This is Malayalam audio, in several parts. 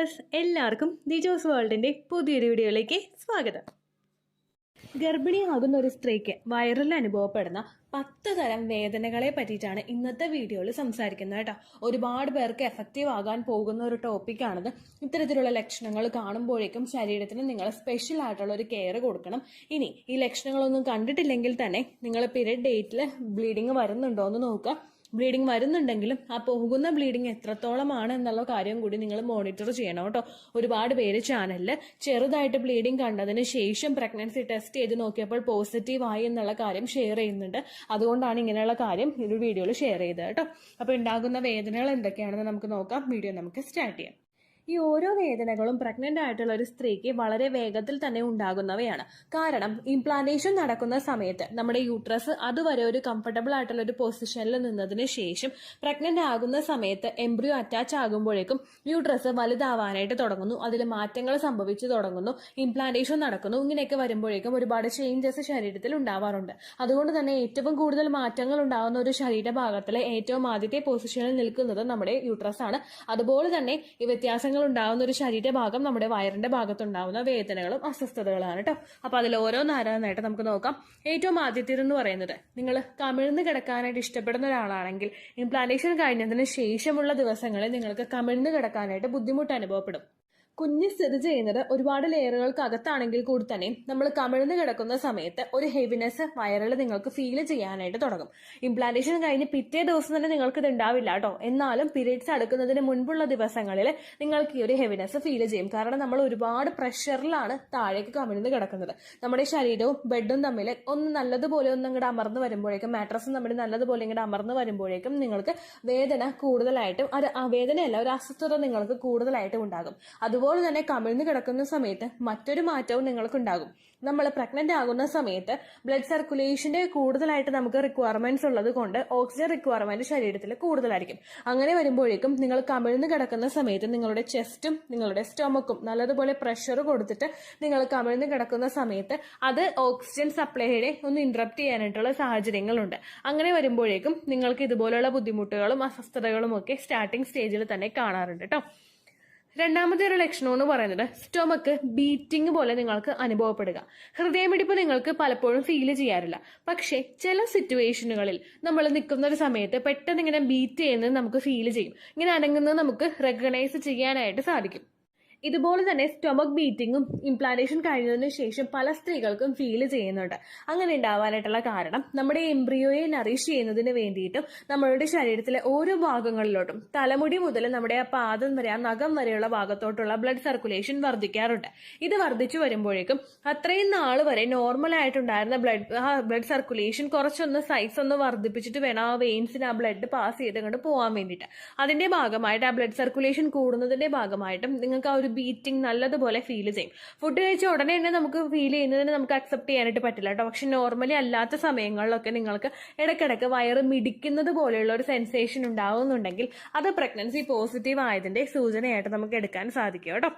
വ്യൂവേഴ്സ്, എല്ലാവർക്കും ദിജോസ് വേൾഡിൻ്റെ പുതിയൊരു വീഡിയോയിലേക്ക് സ്വാഗതം. ഗർഭിണിയാകുന്ന ഒരു സ്ത്രീക്ക് വയറിൽ അനുഭവപ്പെടുന്ന 10 തരം വേദനകളെ പറ്റിയിട്ടാണ് ഇന്നത്തെ വീഡിയോയിൽ സംസാരിക്കുന്നത് കേട്ടോ. ഒരുപാട് പേർക്ക് എഫക്റ്റീവ് ആകാൻ പോകുന്ന ഒരു ടോപ്പിക്കാണിത്. ഇത്തരത്തിലുള്ള ലക്ഷണങ്ങൾ കാണുമ്പോഴേക്കും ശരീരത്തിന് നിങ്ങൾ സ്പെഷ്യൽ ആയിട്ടുള്ള ഒരു കെയർ കൊടുക്കണം. ഇനി ഈ ലക്ഷണങ്ങളൊന്നും കണ്ടിട്ടില്ലെങ്കിൽ തന്നെ നിങ്ങൾ പീരിയഡ് ഡേറ്റിൽ ബ്ലീഡിങ് വരുന്നുണ്ടോ എന്ന് നോക്കുക. ബ്ലീഡിങ് വരുന്നുണ്ടെങ്കിലും ആ പോകുന്ന ബ്ലീഡിങ് എത്രത്തോളമാണ് എന്നുള്ള കാര്യം കൂടി നിങ്ങൾ മോണിറ്റർ ചെയ്യണം കേട്ടോ. ഒരുപാട് പേര് ചാനലിൽ ചെറുതായിട്ട് ബ്ലീഡിങ് കണ്ടതിന് ശേഷം പ്രഗ്നൻസി ടെസ്റ്റ് ചെയ്ത് നോക്കിയപ്പോൾ പോസിറ്റീവ് ആയി എന്നുള്ള കാര്യം ഷെയർ ചെയ്യുന്നുണ്ട്. അതുകൊണ്ടാണ് ഇങ്ങനെയുള്ള കാര്യം ഈ വീഡിയോയിൽ ഷെയർ ചെയ്തത് കേട്ടോ. അപ്പോൾ ഉണ്ടാകുന്ന വേദനകൾ എന്തൊക്കെയാണെന്ന് നമുക്ക് നോക്കാം. വീഡിയോ നമുക്ക് സ്റ്റാർട്ട് ചെയ്യാം. ഈ ഓരോ വേദനകളും പ്രഗ്നന്റ് ആയിട്ടുള്ള ഒരു സ്ത്രീക്ക് വളരെ വേഗത്തിൽ തന്നെ ഉണ്ടാകുന്നവയാണ്. കാരണം ഇംപ്ലാന്റേഷൻ നടക്കുന്ന സമയത്ത് നമ്മുടെ യൂട്രസ് അതുവരെ ഒരു കംഫർട്ടബിൾ ആയിട്ടുള്ള ഒരു പൊസിഷനിൽ നിന്നതിന് ശേഷം പ്രഗ്നന്റ് ആകുന്ന സമയത്ത് എംബ്രിയോ അറ്റാച്ച് ആകുമ്പോഴേക്കും യൂട്രസ് വലുതാവാനായിട്ട് തുടങ്ങുന്നു. അതിൽ മാറ്റങ്ങൾ സംഭവിച്ചു തുടങ്ങുന്നു, ഇംപ്ലാന്റേഷൻ നടക്കുന്നു. ഇങ്ങനെയൊക്കെ വരുമ്പോഴേക്കും ഒരുപാട് ചേഞ്ചസ് ശരീരത്തിൽ ഉണ്ടാവാറുണ്ട്. അതുകൊണ്ട് തന്നെ ഏറ്റവും കൂടുതൽ മാറ്റങ്ങൾ ഉണ്ടാകുന്ന ഒരു ശരീരഭാഗത്തിലെ ഏറ്റവും ആദ്യത്തെ പൊസിഷനിൽ നിൽക്കുന്നത് നമ്മുടെ യൂട്രസ് ആണ്. അതുപോലെ തന്നെ ഈ വ്യത്യാസങ്ങൾ ഉണ്ടാവുന്ന ഒരു ശരീരഭാഗം നമ്മുടെ വയറിന്റെ ഭാഗത്തുണ്ടാവുന്ന വേദനകളും അസ്വസ്ഥതകളാണ് കേട്ടോ. അപ്പൊ അതിൽ ഓരോന്നായിട്ട് നമുക്ക് നോക്കാം. ഏറ്റവും ആദ്യത്തേതെന്ന് പറയുന്നത്, നിങ്ങൾ കമിഴ്ന്ന് കിടക്കാനായിട്ട് ഇഷ്ടപ്പെടുന്ന ഒരാളാണെങ്കിൽ ഇംപ്ലാന്റേഷൻ കഴിഞ്ഞതിന് ശേഷമുള്ള ദിവസങ്ങളിൽ നിങ്ങൾക്ക് കമിഴ്ന്ന് കിടക്കാനായിട്ട് ബുദ്ധിമുട്ട് അനുഭവപ്പെടും. കുഞ്ഞ് സ്ഥിതി ചെയ്യുന്നത് ഒരുപാട് ലെയറുകൾക്ക് അകത്താണെങ്കിൽ കൂടി തന്നെ നമ്മൾ കമിഴ്ന്ന് കിടക്കുന്ന സമയത്ത് ഒരു ഹെവിനെസ് വയറിൽ നിങ്ങൾക്ക് ഫീൽ ചെയ്യാനായിട്ട് തുടങ്ങും. ഇംപ്ലാന്റേഷൻ കഴിഞ്ഞ് പിറ്റേ ദിവസം തന്നെ നിങ്ങൾക്ക് ഇത് ഉണ്ടാവില്ല കേട്ടോ. എന്നാലും പീരീഡ്സ് അടുക്കുന്നതിന് മുൻപുള്ള ദിവസങ്ങളിൽ നിങ്ങൾക്ക് ഈ ഒരു ഹെവിനെസ് ഫീൽ ചെയ്യും. കാരണം നമ്മൾ ഒരുപാട് പ്രഷറിലാണ് താഴേക്ക് കമിഴ്ന്ന് കിടക്കുന്നത്. നമ്മുടെ ശരീരവും ബെഡും തമ്മിൽ ഒന്ന് നല്ലതുപോലെ ഒന്ന് ഇങ്ങോട്ട് അമർന്ന് വരുമ്പോഴേക്കും, മാട്രസും തമ്മിൽ നല്ലതുപോലെ ഇങ്ങോട്ട് അമർന്ന് വരുമ്പോഴേക്കും നിങ്ങൾക്ക് വേദന കൂടുതലായിട്ടും, വേദനയല്ല, ഒരു അസ്വസ്ഥത നിങ്ങൾക്ക് കൂടുതലായിട്ടും ഉണ്ടാകും. അതുപോലെ തന്നെ കമിഴ്ന്ന് കിടക്കുന്ന സമയത്ത് മറ്റൊരു മാറ്റവും നിങ്ങൾക്കുണ്ടാകും. നമ്മൾ പ്രഗ്നന്റ് ആകുന്ന സമയത്ത് ബ്ലഡ് സർക്കുലേഷന്റെ കൂടുതലായിട്ട് നമുക്ക് റിക്വയർമെന്റ്സ് ഉള്ളത് കൊണ്ട് ഓക്സിജൻ റിക്വയർമെന്റ് ശരീരത്തിൽ കൂടുതലായിരിക്കും. അങ്ങനെ വരുമ്പോഴേക്കും നിങ്ങൾ കമിഴ്ന്ന് കിടക്കുന്ന സമയത്ത് നിങ്ങളുടെ ചെസ്റ്റും നിങ്ങളുടെ സ്റ്റൊമക്കും നല്ലതുപോലെ പ്രഷർ കൊടുത്തിട്ട് നിങ്ങൾ കമിഴ്ന്ന് കിടക്കുന്ന സമയത്ത് അത് ഓക്സിജൻ സപ്ലൈയെ ഒന്ന് ഇന്ററപ്റ്റ് ചെയ്യാനായിട്ടുള്ള സാഹചര്യങ്ങളുണ്ട്. അങ്ങനെ വരുമ്പോഴേക്കും നിങ്ങൾക്ക് ഇതുപോലുള്ള ബുദ്ധിമുട്ടുകളും അസ്വസ്ഥതകളും ഒക്കെ സ്റ്റാർട്ടിംഗ് സ്റ്റേജിൽ തന്നെ കാണാറുണ്ട് കേട്ടോ. രണ്ടാമത്തെ ഒരു ലക്ഷണം എന്ന് പറയുന്നത് സ്റ്റൊമക്ക് ബീറ്റിംഗ് പോലെ നിങ്ങൾക്ക് അനുഭവപ്പെടുക. ഹൃദയമിടിപ്പ് നിങ്ങൾക്ക് പലപ്പോഴും ഫീൽ ചെയ്യാറില്ല. പക്ഷെ ചില സിറ്റുവേഷനുകളിൽ നമ്മൾ നിൽക്കുന്ന ഒരു സമയത്ത് പെട്ടെന്ന് ഇങ്ങനെ ബീറ്റ് ചെയ്യുന്നത് നമുക്ക് ഫീൽ ചെയ്യും. ഇങ്ങനെ അനങ്ങുന്നത് നമുക്ക് റെക്കഗ്നൈസ് ചെയ്യാനായിട്ട് സാധിക്കും. ഇതുപോലെ തന്നെ സ്റ്റൊമക് ബീറ്റിങ്ങും ഇംപ്ലാന്റേഷൻ കഴിഞ്ഞതിന് ശേഷം പല സ്ത്രീകൾക്കും ഫീൽ ചെയ്യുന്നുണ്ട്. അങ്ങനെ ഉണ്ടാവാനായിട്ടുള്ള കാരണം നമ്മുടെ എംബ്രിയോയെ നറിഷ് ചെയ്യുന്നതിന് വേണ്ടിയിട്ടും നമ്മളുടെ ശരീരത്തിലെ ഓരോ ഭാഗങ്ങളിലോട്ടും തലമുടി മുതൽ നമ്മുടെ ആ പാദം വരെ, ആ നഖം വരെയുള്ള ഭാഗത്തോട്ടുള്ള ബ്ലഡ് സർക്കുലേഷൻ വർദ്ധിക്കാറുണ്ട്. ഇത് വർദ്ധിച്ചു വരുമ്പോഴേക്കും അത്രയും നാൾ വരെ നോർമൽ ആയിട്ടുണ്ടായിരുന്ന ബ്ലഡ് സർക്കുലേഷൻ കുറച്ചൊന്ന് സൈസ് ഒന്ന് വർദ്ധിപ്പിച്ചിട്ട് വേണം ആ വെയിൻസിന് ആ ബ്ലഡ് പാസ് ചെയ്ത് പോകാൻ വേണ്ടിയിട്ട്. അതിന്റെ ഭാഗമായിട്ട് ആ ബ്ലഡ് സർക്കുലേഷൻ കൂടുന്നതിന്റെ ഭാഗമായിട്ടും നിങ്ങൾക്ക് ആ ഒരു ബീറ്റിംഗ് നല്ലതുപോലെ ഫീൽ ചെയ്യും. ഫുഡ് കഴിച്ച ഉടനെ തന്നെ നമുക്ക് ഫീൽ ചെയ്യുന്നതിന് നമുക്ക് അക്സെപ്റ്റ് ചെയ്യാനായിട്ട് പറ്റില്ല കേട്ടോ. പക്ഷെ നോർമലി അല്ലാത്ത സമയങ്ങളിലൊക്കെ നിങ്ങൾക്ക് ഇടയ്ക്കിടയ്ക്ക് വയറ് മിടിക്കുന്നത് പോലെയുള്ള ഒരു സെൻസേഷൻ ഉണ്ടാവുന്നുണ്ടെങ്കിൽ അത് പ്രഗ്നൻസി പോസിറ്റീവ് ആയതിന്റെ സൂചനയായിട്ട് നമുക്ക് എടുക്കാൻ സാധിക്കും കേട്ടോ.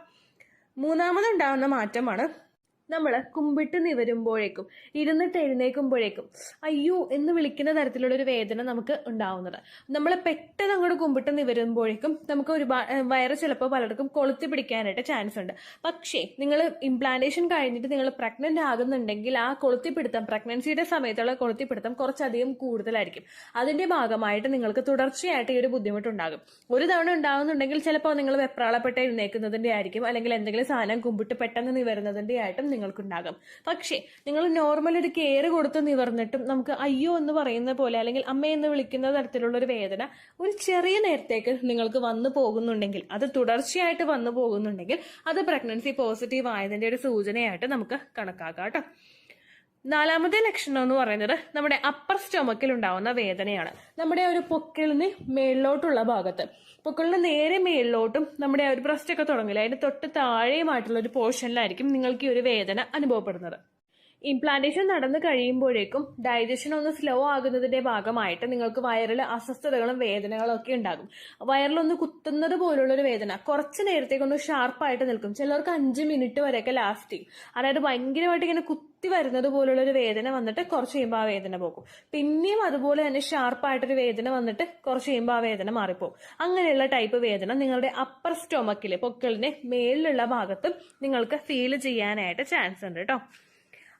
മൂന്നാമതുണ്ടാവുന്ന മാറ്റമാണ് നമ്മൾ കുമ്പിട്ട് നിവരുമ്പോഴേക്കും, ഇരുന്നിട്ട് എഴുന്നേൽക്കുമ്പോഴേക്കും അയ്യോ എന്ന് വിളിക്കുന്ന തരത്തിലുള്ള ഒരു വേദന നമുക്ക് ഉണ്ടാവുന്നത്. നമ്മൾ പെട്ടെന്ന് അങ്ങോട്ട് കുമ്പിട്ട് നിവരുമ്പോഴേക്കും നമുക്ക് വയറ് ചിലപ്പോൾ പലർക്കും കൊളുത്തി പിടിക്കാനായിട്ട് ചാൻസ് ഉണ്ട്. പക്ഷേ നിങ്ങൾ ഇംപ്ലാന്റേഷൻ കഴിഞ്ഞിട്ട് നിങ്ങൾ പ്രഗ്നന്റ് ആകുന്നുണ്ടെങ്കിൽ ആ കൊളുത്തിപ്പിടുത്തം, പ്രഗ്നൻസിയുടെ സമയത്തുള്ള കൊളുത്തിപ്പിടുത്തം കുറച്ചധികം കൂടുതലായിരിക്കും. അതിന്റെ ഭാഗമായിട്ട് നിങ്ങൾക്ക് തുടർച്ചയായിട്ട് ഈ ഒരു ബുദ്ധിമുട്ടുണ്ടാകും. ഒരു തവണ ഉണ്ടാകുന്നുണ്ടെങ്കിൽ ചിലപ്പോൾ നിങ്ങൾ വെപ്രാളപ്പെട്ട് എഴുന്നേൽക്കുന്നതിന്റെ ആയിരിക്കും, അല്ലെങ്കിൽ എന്തെങ്കിലും സാധനം കുമ്പിട്ട് പെട്ടെന്ന് നിവരുന്നതിന്റെ ആയിട്ടും നിങ്ങൾക്കുണ്ടാകും. പക്ഷേ നിങ്ങൾ നോർമൽ ഒരു കെയർ കൊടുത്ത് നിവർന്നിട്ടും നമുക്ക് അയ്യോ എന്ന് പറയുന്ന പോലെ, അല്ലെങ്കിൽ അമ്മ എന്ന് വിളിക്കുന്ന തരത്തിലുള്ള ഒരു വേദന ഒരു ചെറിയ നേരത്തേക്ക് നിങ്ങൾക്ക് വന്നു പോകുന്നുണ്ടെങ്കിൽ, അത് തുടർച്ചയായിട്ട് വന്നു പോകുന്നുണ്ടെങ്കിൽ അത് പ്രഗ്നൻസി പോസിറ്റീവ് ആയതിന്റെ ഒരു സൂചനയായിട്ട് നമുക്ക് കണക്കാക്കാം കേട്ടോ. നാലാമത്തെ ലക്ഷണം എന്ന് പറയുന്നത് നമ്മുടെ അപ്പർ സ്റ്റൊമക്കിൽ ഉണ്ടാവുന്ന വേദനയാണ്. നമ്മുടെ ഒരു പൊക്കിളിന് മേളിലോട്ടുള്ള ഭാഗത്ത്, പൊക്കിളിന് നേരെ മേളിലോട്ടും നമ്മുടെ ഒരു ബ്രസ്റ്റ് ഒക്കെ തുടങ്ങില്ല, അതിന് തൊട്ട് താഴെയുമായിട്ടുള്ള ഒരു പോർഷനിലായിരിക്കും നിങ്ങൾക്ക് ഈ ഒരു വേദന അനുഭവപ്പെടുന്നത്. ഇംപ്ലാന്റേഷൻ നടന്നു കഴിയുമ്പോഴേക്കും ഡൈജഷൻ ഒന്ന് സ്ലോ ആകുന്നതിന്റെ ഭാഗമായിട്ട് നിങ്ങൾക്ക് വയറിൽ അസ്വസ്ഥതകളും വേദനകളും ഒക്കെ ഉണ്ടാകും. വയറിലൊന്ന് കുത്തുന്നത് പോലുള്ള ഒരു വേദന കുറച്ച് നേരത്തേക്കൊന്ന് ഷാർപ്പായിട്ട് നിൽക്കും. ചിലർക്ക് 5 മിനിറ്റ് വരെയൊക്കെ ലാസ്റ്റ് ചെയ്യും. അതായത് ഭയങ്കരമായിട്ട് ഇങ്ങനെ കുത്തി വരുന്നത് പോലുള്ള ഒരു വേദന വന്നിട്ട് കുറച്ച് കഴിയുമ്പോൾ ആ വേദന പോകും. പിന്നെയും അതുപോലെ തന്നെ ഷാർപ്പായിട്ടൊരു വേദന വന്നിട്ട് കുറച്ച് കഴിയുമ്പോൾ ആ വേദന മാറിപ്പോകും. അങ്ങനെയുള്ള ടൈപ്പ് വേദന നിങ്ങളുടെ അപ്പർ സ്റ്റൊമക്കിലെ പൊക്കിളിന്റെ മേളിലുള്ള ഭാഗത്തും നിങ്ങൾക്ക് ഫീൽ ചെയ്യാനായിട്ട് ചാൻസ് ഉണ്ട് കേട്ടോ.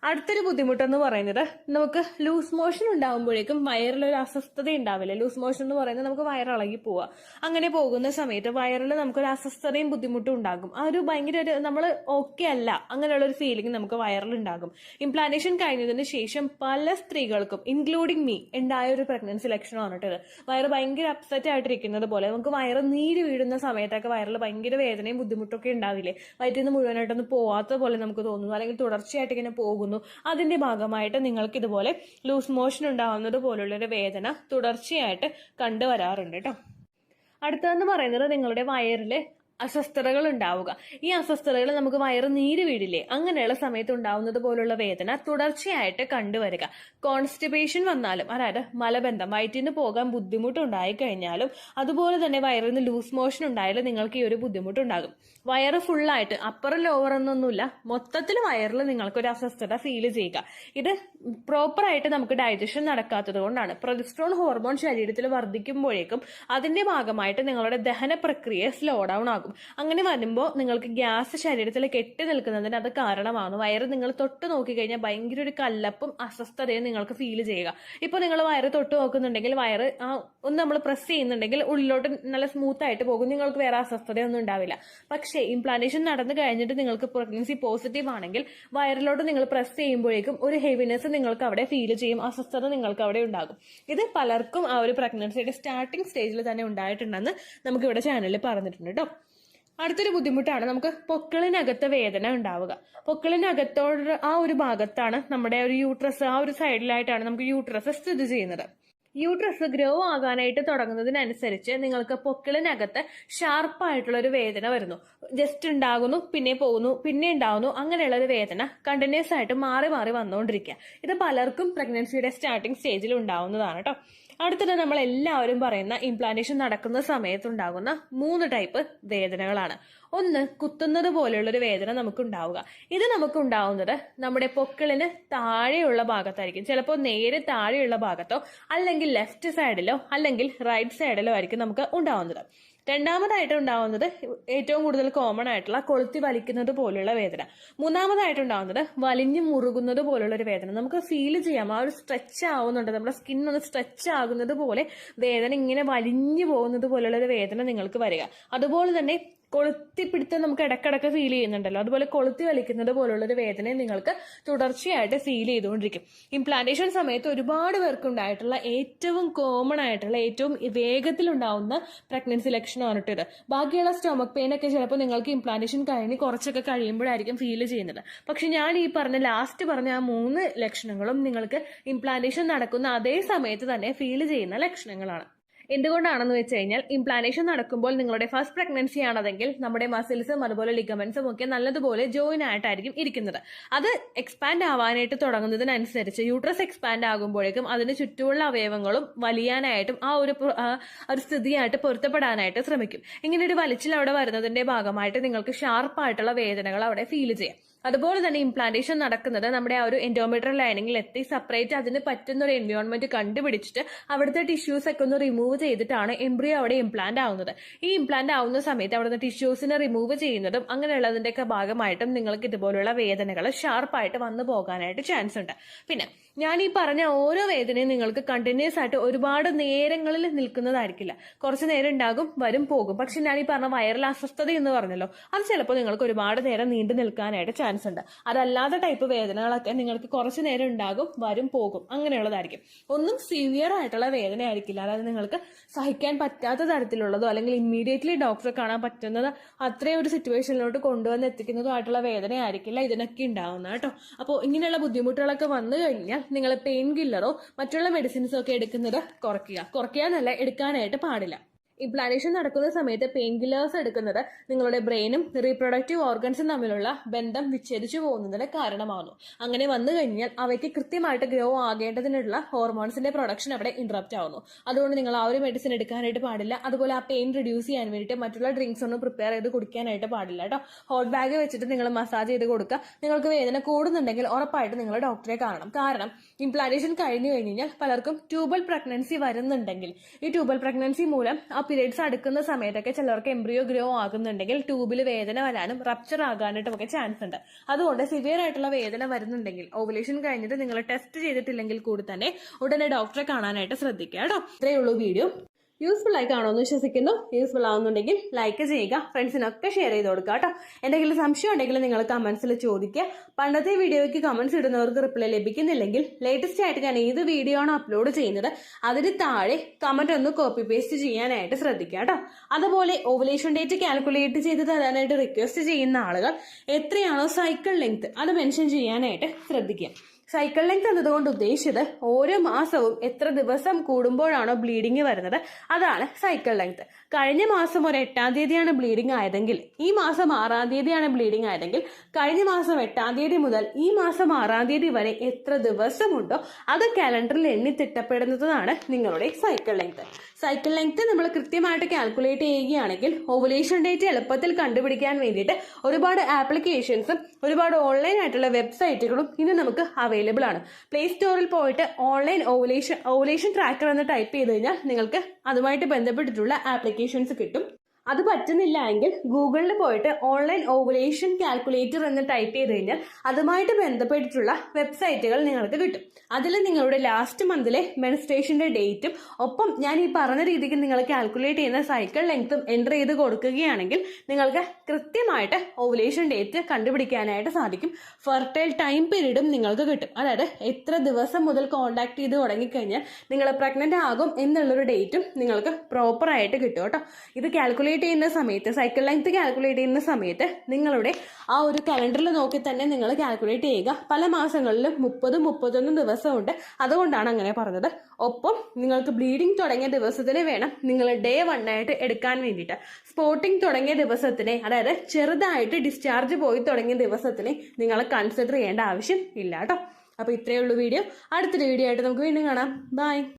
അടുത്തൊരു ബുദ്ധിമുട്ടെന്ന് പറയുന്നത് നമുക്ക് ലൂസ് മോഷൻ ഉണ്ടാകുമ്പോഴേക്കും വയറിലൊരു അസ്വസ്ഥത ഉണ്ടാവില്ല. ലൂസ് മോഷൻ എന്ന് പറയുന്നത് നമുക്ക് വയറിളകി പോവുക. അങ്ങനെ പോകുന്ന സമയത്ത് വയറിൽ നമുക്കൊരു അസ്വസ്ഥതയും ബുദ്ധിമുട്ടും ഉണ്ടാകും. ആ ഒരു ഭയങ്കര നമ്മൾ ഓക്കെ അല്ല അങ്ങനെയുള്ള ഒരു ഫീലിംഗ് നമുക്ക് വയറിലുണ്ടാകും. ഇംപ്ലാന്റേഷൻ കഴിഞ്ഞതിന് ശേഷം പല സ്ത്രീകൾക്കും ഇൻക്ലൂഡിങ് മീ ഉണ്ടായ ഒരു പ്രഗ്നൻസി ലക്ഷണമാണ് കേട്ടത്. വയറ് ഭയങ്കര അപ്സെറ്റ് ആയിട്ടിരിക്കുന്നത് പോലെ നമുക്ക് വയറ് നീര് വീഴുന്ന സമയത്തൊക്കെ വയറിൽ ഭയങ്കര വേദനയും ബുദ്ധിമുട്ടൊക്കെ ഉണ്ടാവില്ലേ. വയറ്റിൽ നിന്ന് മുഴുവനായിട്ടൊന്നും പോവാത്ത പോലെ നമുക്ക് തോന്നുന്നു, അല്ലെങ്കിൽ തുടർച്ചയായിട്ട് ഇങ്ങനെ പോകുന്നു. അതിന്റെ ഭാഗമായിട്ട് നിങ്ങൾക്ക് ഇതുപോലെ ലൂസ് മോഷൻ ഉണ്ടാവുന്നത് പോലുള്ളൊരു വേദന തുടർച്ചയായിട്ട് കണ്ടുവരാറുണ്ട് കേട്ടോ. അടുത്തതെന്ന് പറയുന്നത് നിങ്ങളുടെ വയറില് അസ്വസ്ഥതകൾ ഉണ്ടാവുക. ഈ അസ്വസ്ഥതകൾ നമുക്ക് വയറ് നീര് വീടില്ലേ, അങ്ങനെയുള്ള സമയത്ത് ഉണ്ടാവുന്നത് പോലുള്ള വേദന തുടർച്ചയായിട്ട് കണ്ടുവരിക. കോൺസ്റ്റിപ്പേഷൻ വന്നാലും, അതായത് മലബന്ധം, വയറ്റിന് പോകാൻ ബുദ്ധിമുട്ടുണ്ടായി കഴിഞ്ഞാലും, അതുപോലെ തന്നെ വയറിൽ നിന്ന് ലൂസ് മോഷൻ ഉണ്ടായാലും നിങ്ങൾക്ക് ഈ ഒരു ബുദ്ധിമുട്ടുണ്ടാകും. വയറ് ഫുള്ളായിട്ട് അപ്പർ ലോവർ എന്നൊന്നുമില്ല, മൊത്തത്തിൽ വയറിൽ നിങ്ങൾക്കൊരു അസ്വസ്ഥത ഫീൽ ചെയ്യുക. ഇത് പ്രോപ്പറായിട്ട് നമുക്ക് ഡൈജഷൻ നടക്കാത്തത് കൊണ്ടാണ്. പ്രൊജസ്ട്രോൺ ഹോർമോൺ ശരീരത്തിൽ വർദ്ധിക്കുമ്പോഴേക്കും അതിന്റെ ഭാഗമായിട്ട് നിങ്ങളുടെ ദഹന പ്രക്രിയ സ്ലോ ഡൗൺ ആകും. അങ്ങനെ വരുമ്പോൾ നിങ്ങൾക്ക് ഗ്യാസ് ശരീരത്തിൽ കെട്ടി നിൽക്കുന്നതിന് അത് കാരണമാണ്. വയറ് നിങ്ങൾ തൊട്ട് നോക്കിക്കഴിഞ്ഞാൽ ഭയങ്കര ഒരു കല്ലപ്പും അസ്വസ്ഥതയും നിങ്ങൾക്ക് ഫീൽ ചെയ്യുക. ഇപ്പൊ നിങ്ങൾ വയറ് തൊട്ട് നോക്കുന്നുണ്ടെങ്കിൽ വയറ് ഒന്ന് നമ്മൾ പ്രസ് ചെയ്യുന്നുണ്ടെങ്കിൽ ഉള്ളിലോട്ട് നല്ല സ്മൂത്ത് ആയിട്ട് പോകും. നിങ്ങൾക്ക് വേറെ അസ്വസ്ഥതയൊന്നും ഉണ്ടാവില്ല. പക്ഷേ ഇംപ്ലാന്റേഷൻ നടന്നു കഴിഞ്ഞിട്ട് നിങ്ങൾക്ക് പ്രഗ്നൻസി പോസിറ്റീവ് ആണെങ്കിൽ വയറിലോട്ട് നിങ്ങൾ പ്രസ് ചെയ്യുമ്പോഴേക്കും ഒരു ഹെവിനെസ് നിങ്ങൾക്ക് അവിടെ ഫീൽ ചെയ്യും, അസ്വസ്ഥത നിങ്ങൾക്ക് അവിടെ ഉണ്ടാകും. ഇത് പലർക്കും ആ ഒരു പ്രഗ്നൻസിയുടെ സ്റ്റാർട്ടിംഗ് സ്റ്റേജിൽ തന്നെ ഉണ്ടായിട്ടുണ്ടെന്ന് നമുക്ക് ഇവിടെ ചാനലിൽ പറഞ്ഞിട്ടുണ്ട് കേട്ടോ. അടുത്തൊരു ബുദ്ധിമുട്ടാണ് നമുക്ക് പൊക്കിളിനകത്ത് വേദന ഉണ്ടാവുക. പൊക്കിളിനകത്തോട് ആ ഒരു ഭാഗത്താണ് നമ്മുടെ ഒരു യൂട്രസ്, ആ ഒരു സൈഡിലായിട്ടാണ് നമുക്ക് യൂട്രസ് സ്ഥിതി ചെയ്യുന്നത്. യൂട്രസ് ഗ്രോ ആകാനായിട്ട് തുടങ്ങുന്നതിനനുസരിച്ച് നിങ്ങൾക്ക് പൊക്കിളിനകത്ത് ഷാർപ്പായിട്ടുള്ള ഒരു വേദന വരുന്നു. ജസ്റ്റ് ഉണ്ടാകുന്നു, പിന്നെ പോകുന്നു, പിന്നെ ഉണ്ടാകുന്നു, അങ്ങനെയുള്ള ഒരു വേദന കണ്ടിന്യൂസ് ആയിട്ട് മാറി മാറി വന്നുകൊണ്ടിരിക്കുക. ഇത് പലർക്കും പ്രഗ്നൻസിയുടെ സ്റ്റാർട്ടിംഗ് സ്റ്റേജിൽ ഉണ്ടാവുന്നതാണ് കേട്ടോ. അടുത്തത് നമ്മൾ എല്ലാവരും പറയുന്ന ഇംപ്ലാന്റേഷൻ നടക്കുന്ന സമയത്തുണ്ടാകുന്ന 3 ടൈപ്പ് വേദനകളാണ്. ഒന്ന്, കുത്തുന്നത് പോലെയുള്ളൊരു വേദന നമുക്ക് ഉണ്ടാവുക. ഇത് നമുക്ക് ഉണ്ടാവുന്നത് നമ്മുടെ പൊക്കിളിന് താഴെയുള്ള ഭാഗത്തായിരിക്കും. ചിലപ്പോൾ നേരെ താഴെയുള്ള ഭാഗത്തോ അല്ലെങ്കിൽ ലെഫ്റ്റ് സൈഡിലോ അല്ലെങ്കിൽ റൈറ്റ് സൈഡിലോ ആയിരിക്കും നമുക്ക് ഉണ്ടാവുന്നത്. രണ്ടാമതായിട്ട് ഉണ്ടാവുന്നത് ഏറ്റവും കൂടുതൽ കോമൺ ആയിട്ടുള്ള കൊളുത്തി വലിക്കുന്നത് പോലുള്ള വേദന. മൂന്നാമതായിട്ട് ഉണ്ടാവുന്നത് വലിഞ്ഞു മുറുകുന്നത് പോലുള്ള ഒരു വേദന. നമുക്ക് ഫീൽ ചെയ്യാം, ആ ഒരു സ്ട്രെച്ച് ആവുന്നുണ്ട്, നമ്മുടെ സ്കിൻ ഒന്ന് സ്ട്രെച്ച് ആകുന്നത് പോലെ വേദന ഇങ്ങനെ വലിഞ്ഞു പോകുന്നത് പോലുള്ള ഒരു വേദന നിങ്ങൾക്ക് വരിക. അതുപോലെ തന്നെ കൊളുത്തിപ്പിടുത്തം നമുക്ക് ഇടക്കിടക്ക് ഫീൽ ചെയ്യുന്നുണ്ടല്ലോ, അതുപോലെ കൊളുത്തി വലിക്കുന്നത് പോലുള്ള ഒരു വേദന നിങ്ങൾക്ക് തുടർച്ചയായിട്ട് ഫീൽ ചെയ്തുകൊണ്ടിരിക്കും. ഇംപ്ലാന്റേഷൻ സമയത്ത് ഒരുപാട് പേർക്ക് ഉണ്ടായിട്ടുള്ള ഏറ്റവും കോമൺ ആയിട്ടുള്ള ഏറ്റവും വേഗത്തിൽ ഉണ്ടാവുന്ന പ്രഗ്നൻസി ലക്ഷണമാണ് ഇത്. ബാക്കിയുള്ള സ്റ്റൊമക് പെയിൻ ഒക്കെ ചിലപ്പോൾ നിങ്ങൾക്ക് ഇംപ്ലാന്റേഷൻ കഴിഞ്ഞ് കുറച്ചൊക്കെ കഴിയുമ്പോഴായിരിക്കും ഫീൽ ചെയ്യുന്നത്. പക്ഷെ ഞാൻ ഈ ലാസ്റ്റ് പറഞ്ഞ ആ 3 ലക്ഷണങ്ങളും നിങ്ങൾക്ക് ഇംപ്ലാന്റേഷൻ നടക്കുന്ന അതേ സമയത്ത് തന്നെ ഫീൽ ചെയ്യുന്ന ലക്ഷണങ്ങളാണ്. എന്തുകൊണ്ടാണെന്ന് വെച്ച് കഴിഞ്ഞാൽ ഇംപ്ലാന്റേഷൻ നടക്കുമ്പോൾ നിങ്ങളുടെ ഫസ്റ്റ് പ്രഗ്നൻസി ആണതെങ്കിൽ നമ്മുടെ മസിൽസും അതുപോലെ ലിഗമെന്റ്സും ഒക്കെ നല്ലതുപോലെ ജോയിൻ ആയിട്ടായിരിക്കും ഇരിക്കുന്നത്. അത് എക്സ്പാൻഡ് ആവാനായിട്ട് തുടങ്ങുന്നതിനനുസരിച്ച് യൂട്രസ് എക്സ്പാൻഡ് ആകുമ്പോഴേക്കും അതിന് ചുറ്റുമുള്ള അവയവങ്ങളും വലിയാനായിട്ടും ആ ഒരു സ്ഥിതിയായിട്ട് പൊരുത്തപ്പെടാനായിട്ട് ശ്രമിക്കും. ഇങ്ങനെ ഒരു വലിച്ചിൽ അവിടെ വരുന്നതിന്റെ ഭാഗമായിട്ട് നിങ്ങൾക്ക് ഷാർപ്പായിട്ടുള്ള വേദനകൾ അവിടെ ഫീൽ ചെയ്യാം. അതുപോലെ തന്നെ ഇംപ്ലാന്റേഷൻ നടക്കുന്നത് നമ്മുടെ ആ ഒരു എൻഡോമെട്രിയൽ ലൈനിങ്ങിൽ എത്തി സെപ്പറേറ്റ് അതിന് പറ്റുന്ന ഒരു എൻവയോൺമെന്റ് കണ്ടുപിടിച്ചിട്ട് അവിടുത്തെ ടിഷ്യൂസ് ഒക്കെ ഒന്ന് റിമൂവ് ചെയ്തിട്ടാണ് എംബ്രിയോ അവിടെ ഇംപ്ലാന്റ് ആവുന്നത്. ഈ ഇംപ്ലാന്റ് ആവുന്ന സമയത്ത് അവിടുന്ന് ടിഷ്യൂസിനെ റിമൂവ് ചെയ്യുന്നതും അങ്ങനെയുള്ളതിന്റെയൊക്കെ ഭാഗമായിട്ടും നിങ്ങൾക്ക് ഇതുപോലുള്ള വേദനകൾ ഷാർപ്പായിട്ട് വന്നു പോകാനായിട്ട് ചാൻസ് ഉണ്ട്. പിന്നെ ഞാൻ ഈ പറഞ്ഞ ഓരോ വേദനയും നിങ്ങൾക്ക് കണ്ടിന്യൂസ് ആയിട്ട് ഒരുപാട് നേരങ്ങളിൽ നിൽക്കുന്നതായിരിക്കില്ല. കുറച്ച് നേരം ഉണ്ടാകും, വരും, പോകും. പക്ഷെ ഞാൻ ഈ പറഞ്ഞ വയറിൽ അസ്വസ്ഥത എന്ന് പറഞ്ഞല്ലോ, അത് ചിലപ്പോൾ നിങ്ങൾക്ക് ഒരുപാട് നേരം നീണ്ടു നിൽക്കാനായിട്ട് ചാൻസ് ഉണ്ട്. അതല്ലാത്ത ടൈപ്പ് വേദനകളൊക്കെ നിങ്ങൾക്ക് കുറച്ച് നേരം ഉണ്ടാകും, വരും, പോകും, അങ്ങനെയുള്ളതായിരിക്കും. ഒന്നും സിവിയർ ആയിട്ടുള്ള വേദന ആയിരിക്കില്ല. അതായത് നിങ്ങൾക്ക് സഹിക്കാൻ പറ്റാത്ത തരത്തിലുള്ളതോ അല്ലെങ്കിൽ ഇമ്മീഡിയറ്റ്ലി ഡോക്ടറെ കാണാൻ പറ്റുന്നത് അത്രയും ഒരു സിറ്റുവേഷനിലോട്ട് കൊണ്ടുവന്ന് എത്തിക്കുന്നതോ ആയിട്ടുള്ള വേദന ആയിരിക്കില്ല ഇതിനൊക്കെ ഉണ്ടാവുന്നത് കേട്ടോ. അപ്പോൾ ഇങ്ങനെയുള്ള ബുദ്ധിമുട്ടുകളൊക്കെ വന്നു കഴിഞ്ഞാൽ നിങ്ങൾ പെയിൻ കില്ലറോ മറ്റുള്ള മെഡിസിൻസോ ഒക്കെ എടുക്കുന്നത് കുറയ്ക്കുക എന്നല്ല, എടുക്കാനായിട്ട് പാടില്ല. ഇംപ്ലാന്റേഷൻ നടക്കുന്ന സമയത്ത് പെയിൻ കില്ലേഴ്സ് എടുക്കുന്നത് നിങ്ങളുടെ ബ്രെയിനും റീപ്രൊഡക്റ്റീവ് ഓർഗൻസും തമ്മിലുള്ള ബന്ധം വിച്ഛേദിച്ചു പോകുന്നതിന് കാരണമാകുന്നു. അങ്ങനെ വന്നു കഴിഞ്ഞാൽ അവയ്ക്ക് കൃത്യമായിട്ട് ഗ്രോ ആകേണ്ടതിനുള്ള ഹോർമോൺസിന്റെ പ്രൊഡക്ഷൻ അവിടെ ഇന്ററപ്റ്റ് ആവുന്നു. അതുകൊണ്ട് നിങ്ങൾ ആ ഒരു മെഡിസിൻ എടുക്കാനായിട്ട് പാടില്ല. അതുപോലെ ആ പെയിൻ റിഡ്യൂസ് ചെയ്യാൻ വേണ്ടിയിട്ട് മറ്റുള്ള ഡ്രിങ്ക്സ് ഒന്നും പ്രിപ്പയർ ചെയ്ത് കുടിക്കാനായിട്ട് പാടില്ല കേട്ടോ. ഹോട്ട് ബാഗ് വെച്ചിട്ട് നിങ്ങൾ മസാജ് ചെയ്ത് കൊടുക്കുക. നിങ്ങൾക്ക് വേദന കൂടുന്നുണ്ടെങ്കിൽ ഉറപ്പായിട്ട് നിങ്ങൾ ഡോക്ടറെ കാണണം. കാരണം ഇംപ്ലാന്റേഷൻ കഴിഞ്ഞു കഴിഞ്ഞാൽ പലർക്കും ട്യൂബൽ പ്രഗ്നൻസി വരുന്നുണ്ടെങ്കിൽ ഈ ട്യൂബൽ പ്രഗ്നൻസി മൂലം ആ പീരീഡ്സ് അടുക്കുന്ന സമയത്തൊക്കെ ചിലർക്ക് എംബ്രിയോ ഗ്രോ ആകുന്നുണ്ടെങ്കിൽ ട്യൂബിൽ വേദന വരാനും റപ്ചർ ആകാനായിട്ടും ഒക്കെ ചാൻസ് ഉണ്ട്. അതുകൊണ്ട് സിവിയർ ആയിട്ടുള്ള വേദന വരുന്നുണ്ടെങ്കിൽ ഓവുലേഷൻ കഴിഞ്ഞിട്ട് നിങ്ങൾ ടെസ്റ്റ് ചെയ്തിട്ടില്ലെങ്കിൽ കൂടി തന്നെ ഉടനെ ഡോക്ടറെ കാണാനായിട്ട് ശ്രദ്ധിക്കുക കേട്ടോ. ഇത്രയേ ഉള്ളൂ വീഡിയോ. യൂസ്ഫുൾ ആയി കാണുമെന്ന് വിശ്വസിക്കുന്നു. യൂസ്ഫുൾ ആവുന്നുണ്ടെങ്കിൽ ലൈക്ക് ചെയ്യുക, ഫ്രണ്ട്സിനൊക്കെ ഷെയർ ചെയ്ത് കൊടുക്കുക കേട്ടോ. എന്തെങ്കിലും സംശയം ഉണ്ടെങ്കിൽ നിങ്ങൾ കമന്റ്സിൽ ചോദിക്കുക. പണ്ടത്തെ വീഡിയോയ്ക്ക് കമന്റ്സ് ഇടുന്നവർക്ക് റിപ്ലൈ ലഭിക്കുന്നില്ലെങ്കിൽ ലേറ്റസ്റ്റ് ആയിട്ട് ഞാൻ ഏത് വീഡിയോ ആണോ അപ്ലോഡ് ചെയ്യുന്നത് അതിന് താഴെ കമന്റ് ഒന്ന് കോപ്പി പേസ്റ്റ് ചെയ്യാനായിട്ട് ശ്രദ്ധിക്കുക കേട്ടോ. അതുപോലെ ഓവുലേഷൻ ഡേറ്റ് കാൽക്കുലേറ്റ് ചെയ്ത് തരാനായിട്ട് റിക്വസ്റ്റ് ചെയ്യുന്ന ആളുകൾ എത്രയാണോ സൈക്കിൾ ലെങ്ത് അത് മെൻഷൻ ചെയ്യാനായിട്ട് ശ്രദ്ധിക്കുക. സൈക്കിൾ ലെങ്ത് എന്നതുകൊണ്ട് ഉദ്ദേശിച്ചത് ഓരോ മാസവും എത്ര ദിവസം കൂടുമ്പോഴാണോ ബ്ലീഡിങ് വരുന്നത് അതാണ് സൈക്കിൾ ലെങ്ത്. കഴിഞ്ഞ മാസം ഒരു 8-ാം തീയതിയാണ് ബ്ലീഡിങ് ആയതെങ്കിൽ ഈ മാസം 6-ാം തീയതിയാണ് ബ്ലീഡിങ് ആയതെങ്കിൽ കഴിഞ്ഞ മാസം 8-ാം തീയതി മുതൽ ഈ മാസം 6-ാം തീയതി വരെ എത്ര ദിവസമുണ്ടോ അത് കാലണ്ടറിൽ എണ്ണി തിട്ടപ്പെടുന്നതാണ് നിങ്ങളുടെ സൈക്കിൾ ലെങ്ത്. സൈക്കിൾ ലെങ്ത് നമ്മൾ കൃത്യമായിട്ട് കാൽക്കുലേറ്റ് ചെയ്യുകയാണെങ്കിൽ ഓവുലേഷൻ ഡേറ്റ് എളുപ്പത്തിൽ കണ്ടുപിടിക്കാൻ വേണ്ടിയിട്ട് ഒരുപാട് ആപ്ലിക്കേഷൻസും ഒരുപാട് ഓൺലൈൻ ആയിട്ടുള്ള വെബ്സൈറ്റുകളും ഇന്ന് നമുക്ക് അവൈലബിൾ ആണ്. പ്ലേ സ്റ്റോറിൽ പോയിട്ട് ഓൺലൈൻ ഓവുലേഷൻ ട്രാക്കർ എന്ന് ടൈപ്പ് ചെയ്ത് കഴിഞ്ഞാൽ നിങ്ങൾക്ക് അതുമായിട്ട് ബന്ധപ്പെട്ടിട്ടുള്ള ആപ്ലിക്കേഷൻസ് കിട്ടും. അത് പറ്റുന്നില്ല എങ്കിൽ ഗൂഗിളിൽ പോയിട്ട് ഓൺലൈൻ ഓവുലേഷൻ കാൽക്കുലേറ്റർ എന്ന് ടൈപ്പ് ചെയ്ത് കഴിഞ്ഞാൽ അതുമായിട്ട് ബന്ധപ്പെട്ടിട്ടുള്ള വെബ്സൈറ്റുകൾ നിങ്ങൾക്ക് കിട്ടും. അതിൽ നിങ്ങളുടെ ലാസ്റ്റ് മന്തിലെ മെൻസ്ട്രേഷന്റെ ഡേറ്റും ഒപ്പം ഞാൻ ഈ പറഞ്ഞ രീതിക്ക് നിങ്ങൾ കാൽക്കുലേറ്റ് ചെയ്യുന്ന സൈക്കിൾ ലെങ്ത്തും എൻ്റർ ചെയ്ത് കൊടുക്കുകയാണെങ്കിൽ നിങ്ങൾക്ക് കൃത്യമായിട്ട് ഓവുലേഷൻ ഡേറ്റ് കണ്ടുപിടിക്കാനായിട്ട് സാധിക്കും. ഫെർട്ടൈൽ ടൈം പീരീഡും നിങ്ങൾക്ക് കിട്ടും. അതായത് എത്ര ദിവസം മുതൽ കോണ്ടാക്ട് ചെയ്ത് തുടങ്ങിക്കഴിഞ്ഞാൽ നിങ്ങൾ പ്രഗ്നന്റ് ആകും എന്നുള്ളൊരു ഡേറ്റും നിങ്ങൾക്ക് പ്രോപ്പറായിട്ട് കിട്ടും കേട്ടോ. ഇത് കാൽക്കുലേറ്റ് ചെയ്യുന്ന സമയത്ത് സൈക്കിൾ ലെങ്ത് കാൽക്കുലേറ്റ് ചെയ്യുന്ന സമയത്ത് നിങ്ങളുടെ ആ ഒരു കലണ്ടറിൽ നോക്കി തന്നെ നിങ്ങൾ കാൽക്കുലേറ്റ് ചെയ്യുക. പല മാസങ്ങളിലും 30-31 ദിവസമുണ്ട്. അതുകൊണ്ടാണ് അങ്ങനെ പറഞ്ഞത്. ഒപ്പം നിങ്ങൾക്ക് ബ്ലീഡിങ് തുടങ്ങിയ ദിവസത്തിന് വേണം നിങ്ങൾ ഡേ 1 ആയിട്ട് എടുക്കാൻ വേണ്ടിയിട്ട്. സ്പോട്ടിങ് തുടങ്ങിയ ദിവസത്തിനെ അതായത് ചെറുതായിട്ട് ഡിസ്ചാർജ് പോയി തുടങ്ങിയ ദിവസത്തിനെ നിങ്ങൾ കൺസിഡർ ചെയ്യേണ്ട ആവശ്യം ഇല്ല കേട്ടോ. അപ്പൊ ഇത്രയേ ഉള്ളൂ വീഡിയോ. അടുത്തൊരു വീഡിയോ ആയിട്ട് നമുക്ക് വീണ്ടും കാണാം. ബൈ.